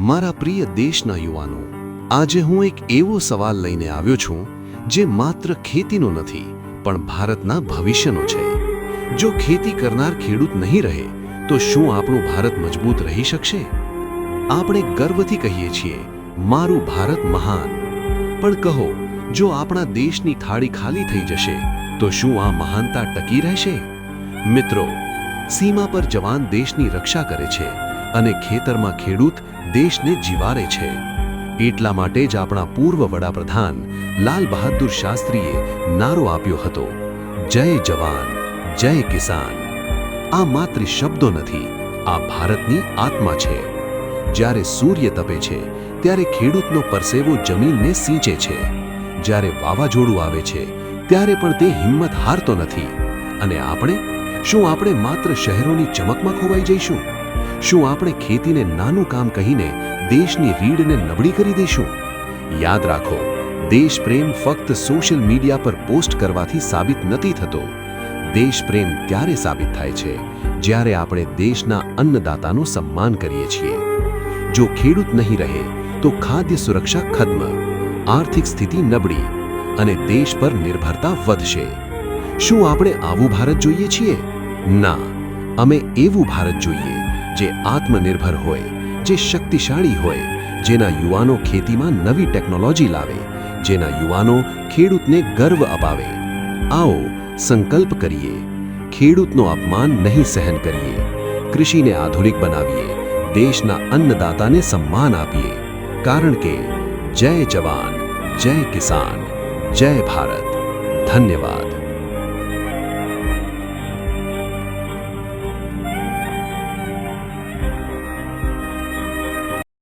મારા પ્રિય દેશના યુવાનો, આજે હું એક એવો સવાલ લઈને આવ્યો છું જે માત્ર ખેતીનો નથી પણ ભારતના ભવિષ્યનો છે. જો ખેતી કરનાર ખેડૂત નહીં રહે તો શું આપણું ભારત મજબૂત રહી શકશે? આપણે ગર્વથી કહીએ છીએ, મારું ભારત મહાન. પણ કહો, જો આપણા દેશની થાળી ખાલી થઈ જશે તો શું આ મહાનતા ટકી રહેશે? મિત્રો, સીમા પર જવાન દેશની રક્ષા કરે છે અને ખેતરમાં ખેડૂત દેશને જીવારે છે. એટલા માટે જ આપણા પૂર્વ વડાપ્રધાન લાલ બહાદુર શાસ્ત્રીએ નારો આપ્યો હતો, જય જવાન, જય કિસાન. આ માત્ર શબ્દો નથી, આ ભારતની આત્મા છે. જ્યારે સૂર્ય તપે છે ત્યારે ખેડૂતનો પરસેવો જમીનને સિંચે છે. જ્યારે વાવાઝોડું આવે છે ત્યારે પણ તે હિંમત હારતો નથી. અને આપણે, શું આપણે માત્ર શહેરોની ચમકમાં ખોવાઈ જઈશું? શું આપણે ખેતીને નાનું કામ કહીને દેશની રીઢને નબળી કરી દઈશું? યાદ રાખો, દેશપ્રેમ ફક્ત સોશિયલ મીડિયા પર પોસ્ટ કરવાથી સાબિત નથી થતો. દેશપ્રેમ ત્યારે સાબિત થાય છે જ્યારે આપણે દેશના અન્નદાતાનું સન્માન કરીએ છીએ. જો ખેડૂત નહીં રહે તો ખાદ્ય સુરક્ષા ખત્મ, આર્થિક સ્થિતિ નબળી અને દેશ પર નિર્ભરતા વધશે. શું આપણે આવું ભારત જોઈએ છીએ? ના, અમે એવું ભારત જોઈએ જે આત્મનિર્ભર હોય, જે શક્તિશાળી હોય, જેના યુવાનો ખેતીમાં નવી ટેકનોલોજી લાવે, જેના યુવાનો ખેડૂતને ગર્વ અપાવે. આવો સંકલ્પ કરીએ, ખેડૂતનો અપમાન નહીં સહન કરીએ, કૃષિને આધુનિક બનાવીએ, દેશના અન્નદાતાને સન્માન આપીએ. કારણ કે જય જવાન, જય કિસાન, જય ભારત. ધન્યવાદ.